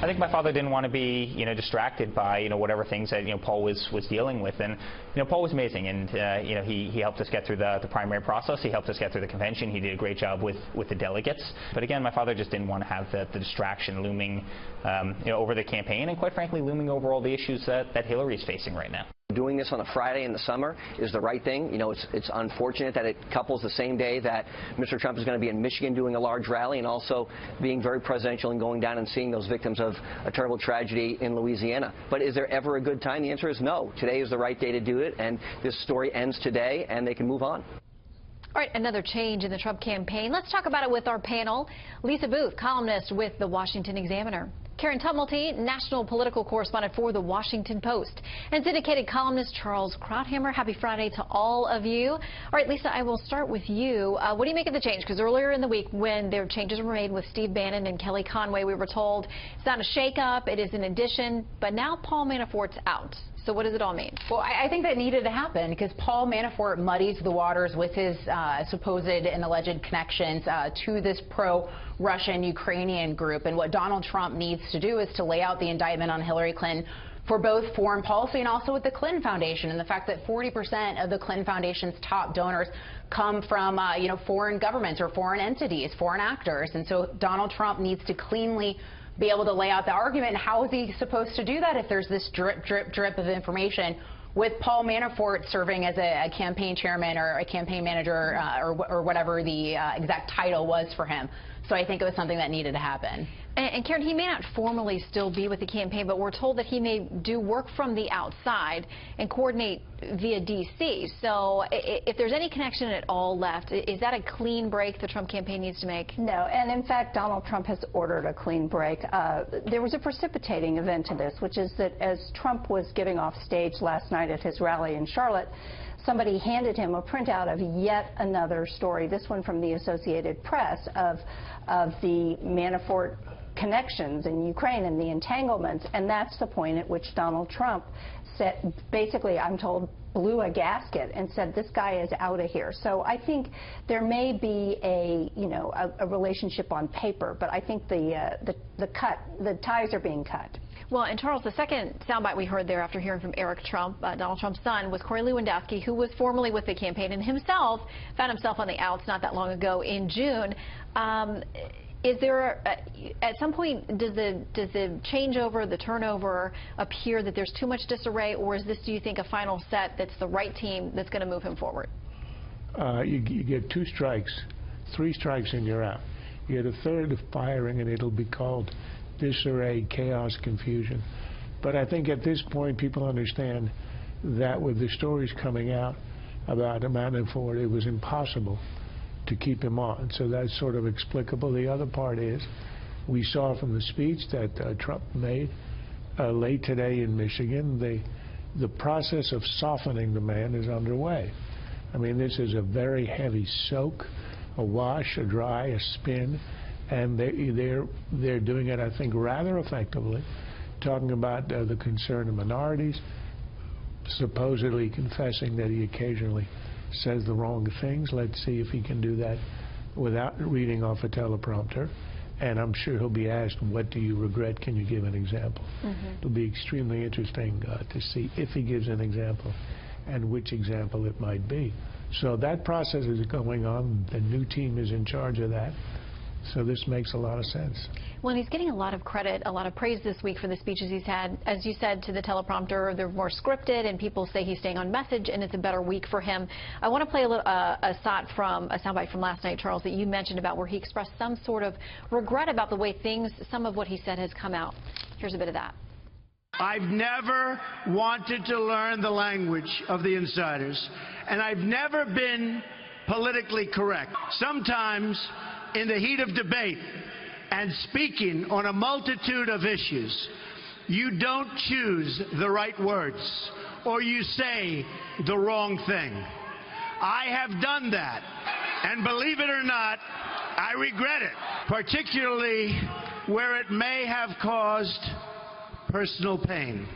I think my father didn't want to be, distracted by, whatever things that, Paul was dealing with. And, Paul was amazing. And, he helped us get through the primary process. He helped us get through the convention. He did a great job with the delegates. But again, my father just didn't want to have the distraction looming, over the campaign and, quite frankly, looming over all the issues that Hillary's facing right now. Doing this on a Friday in the summer is the right thing. It's unfortunate that it couples the same day that Mr. Trump is going to be in Michigan doing a large rally and also being very presidential and going down and seeing those victims of a terrible tragedy in Louisiana. But is there ever a good time? The answer is no. Today is the right day to do it, and this story ends today, and they can move on. All right, another change in the Trump campaign. Let's talk about it with our panel. Lisa Booth, columnist with the Washington Examiner. Karen Tumulty, national political correspondent for the Washington Post. And syndicated columnist Charles Krauthammer. Happy Friday to all of you. All right, Lisa, I will start with you. What do you make of the change? Because earlier in the week, when their changes were made with Steve Bannon and Kelly Conway, we were told it's not a shakeup, it is an addition. But now Paul Manafort's out. So what does it all mean? Well, I think that needed to happen because Paul Manafort muddies the waters with his supposed and alleged connections to this pro-Russian Ukrainian group. And what Donald Trump needs to do is to lay out the indictment on Hillary Clinton for both foreign policy and also with the Clinton Foundation, and the fact that 40% of the Clinton Foundation's top donors come from, foreign governments or foreign entities, foreign actors. And so Donald Trump needs to cleanly be able to lay out the argument. How is he supposed to do that if there's this drip, drip, drip of information with Paul Manafort serving as a campaign chairman or a campaign manager or whatever the exact title was for him? So I think it was something that needed to happen. And Karen, he may not formally still be with the campaign, but we're told that he may do work from the outside and coordinate via D.C. So if there's any connection at all left, is that a clean break the Trump campaign needs to make? No, and in fact, Donald Trump has ordered a clean break. There was a precipitating event to this, which is that as Trump was getting off stage last night at his rally in Charlotte, somebody handed him a printout of yet another story, this one from the Associated Press, of the Manafort connections in Ukraine and the entanglements, and that's the point at which Donald Trump said, basically, I'm told, blew a gasket and said, this guy is out of here. So I think there may be a relationship on paper, but I think the ties are being cut. Well, and Charles, the second soundbite we heard there after hearing from Eric Trump, Donald Trump's son, was Corey Lewandowski, who was formerly with the campaign and himself found himself on the outs not that long ago in June. Is there, at some point, does the changeover, the turnover appear that there's too much disarray, or is this, do you think, a final set that's the right team that's going to move him forward? You get 2 strikes, 3 strikes, and you're out. You get a third of firing, and it'll be called disarray, chaos, confusion. But I think at this point, people understand that with the stories coming out about Manafort, it was impossible to keep him on. So that's sort of explicable. The other part is we saw from the speech that Trump made late today in Michigan, the process of softening the man is underway. I mean, this is a very heavy soak, a wash, a dry, a spin, and they're doing it, I think, rather effectively, talking about the concern of minorities, supposedly confessing that he occasionally says the wrong things. Let's see if he can do that without reading off a teleprompter. And I'm sure he'll be asked, what do you regret? Can you give an example? It'll be extremely interesting to see if he gives an example and which example it might be. So that process is going on. The new team is in charge of that. So this makes a lot of sense. Well, and he's getting a lot of credit, a lot of praise this week for the speeches he's had. As you said, to the teleprompter, they're more scripted, and people say he's staying on message, and it's a better week for him. I want to play a soundbite from last night, Charles, that you mentioned about where he expressed some sort of regret about the way some of what he said has come out. Here's a bit of that. I've never wanted to learn the language of the insiders, and I've never been politically correct. Sometimes, in the heat of debate and speaking on a multitude of issues, you don't choose the right words or you say the wrong thing. I have done that, and believe it or not, I regret it, particularly where it may have caused personal pain.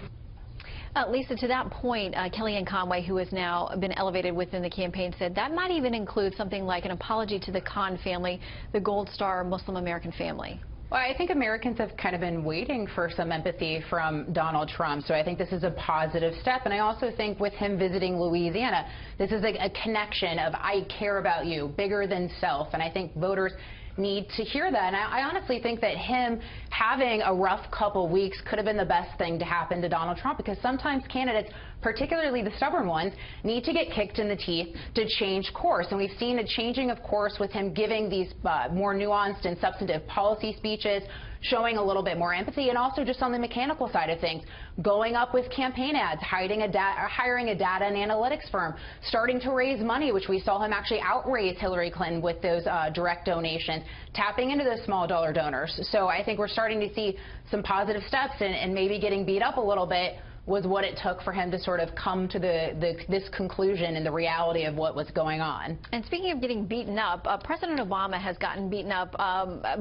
Lisa, to that point, Kellyanne Conway, who has now been elevated within the campaign, said that might even include something like an apology to the Khan family, the Gold Star Muslim American family. Well, I think Americans have kind of been waiting for some empathy from Donald Trump, so I think this is a positive step. And I also think with him visiting Louisiana, this is a connection of I care about you, bigger than self. And I think voters need to hear that. And I honestly think that him having a rough couple weeks could have been the best thing to happen to Donald Trump, because sometimes candidates, particularly the stubborn ones, need to get kicked in the teeth to change course. And we've seen a changing of course with him giving these more nuanced and substantive policy speeches, showing a little bit more empathy, and also just on the mechanical side of things, going up with campaign ads, hiring a data and analytics firm, starting to raise money, which we saw him actually outraise Hillary Clinton with those direct donations, tapping into those small dollar donors. So I think we're starting to see some positive steps, and maybe getting beat up a little bit was what it took for him to sort of come to this conclusion and the reality of what was going on. And speaking of getting beaten up, President Obama has gotten beaten up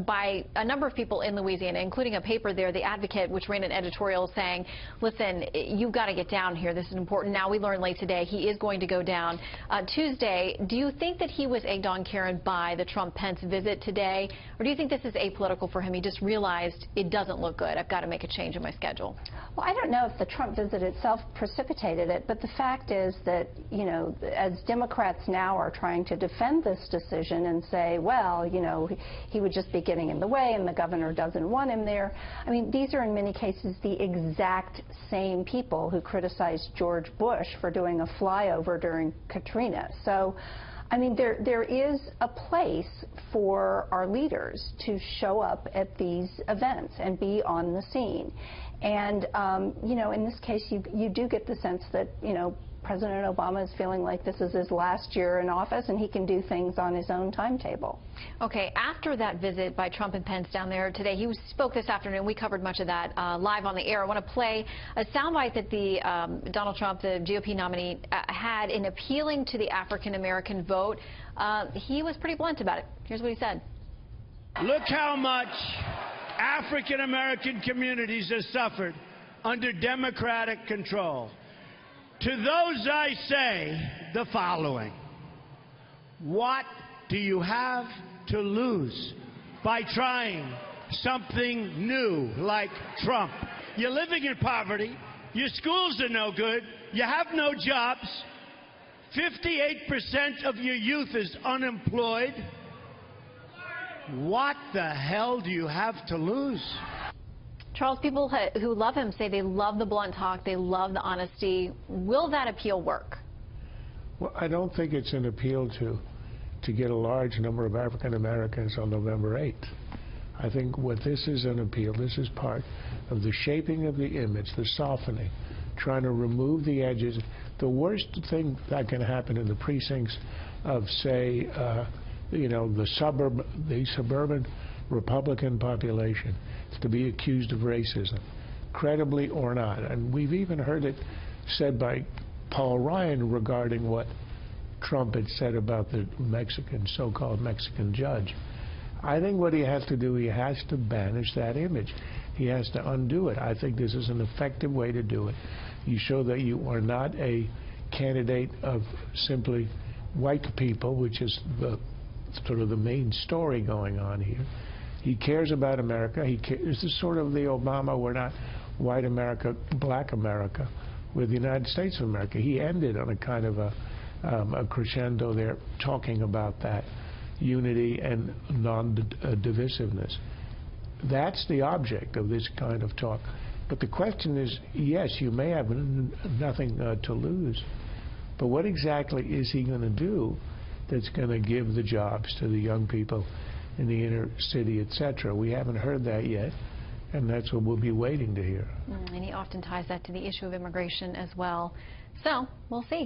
by a number of people in Louisiana, including a paper there, The Advocate, which ran an editorial saying, listen, you've got to get down here. This is important. Now, we learned late today he is going to go down Tuesday. Do you think that he was egged on, Karen, by the Trump-Pence visit today? Or do you think this is apolitical for him? He just realized it doesn't look good. I've got to make a change in my schedule. Well, I don't know if the Trump visit itself precipitated it, but the fact is that, you know, as Democrats now are trying to defend this decision and say, well, you know, he would just be getting in the way and the governor doesn't want him there. I mean, these are in many cases the exact same people who criticized George Bush for doing a flyover during Katrina. So, I mean, there is a place for our leaders to show up at these events and be on the scene. And, you know, in this case, you do get the sense that, you know, President Obama is feeling like this is his last year in office and he can do things on his own timetable. Okay, after that visit by Trump and Pence down there today, he spoke this afternoon. We covered much of that live on the air. I want to play a soundbite that the Donald Trump, the GOP nominee, had in appealing to the African-American vote. He was pretty blunt about it. Here's what he said. Look how much African-American communities have suffered under Democratic control. To those I say the following: what do you have to lose by trying something new like Trump? You're living in poverty, your schools are no good, you have no jobs, 58% of your youth is unemployed. What the hell do you have to lose? Charles, people who love him say they love the blunt talk, they love the honesty. Will that appeal work? Well, I don't think it's an appeal to get a large number of African Americans on November 8th. I think what this is an appeal, this is part of the shaping of the image, the softening, trying to remove the edges. The worst thing that can happen in the precincts of, say, you know, the suburban Republican population is to be accused of racism, credibly or not. And we've even heard it said by Paul Ryan regarding what Trump had said about the Mexican, so-called Mexican judge. I think what he has to do, he has to banish that image. He has to undo it. I think this is an effective way to do it. You show that you are not a candidate of simply white people, which is the sort of the main story going on here. He cares about America. This is sort of the Obama, we're not white America, black America, with the United States of America. He ended on a kind of a crescendo there, talking about that unity and non-divisiveness. That's the object of this kind of talk. But the question is, yes, you may have nothing to lose, but what exactly is he going to do that's going to give the jobs to the young people in the inner city, etc.? We haven't heard that yet, and that's what we'll be waiting to hear. And he often ties that to the issue of immigration as well. So, we'll see.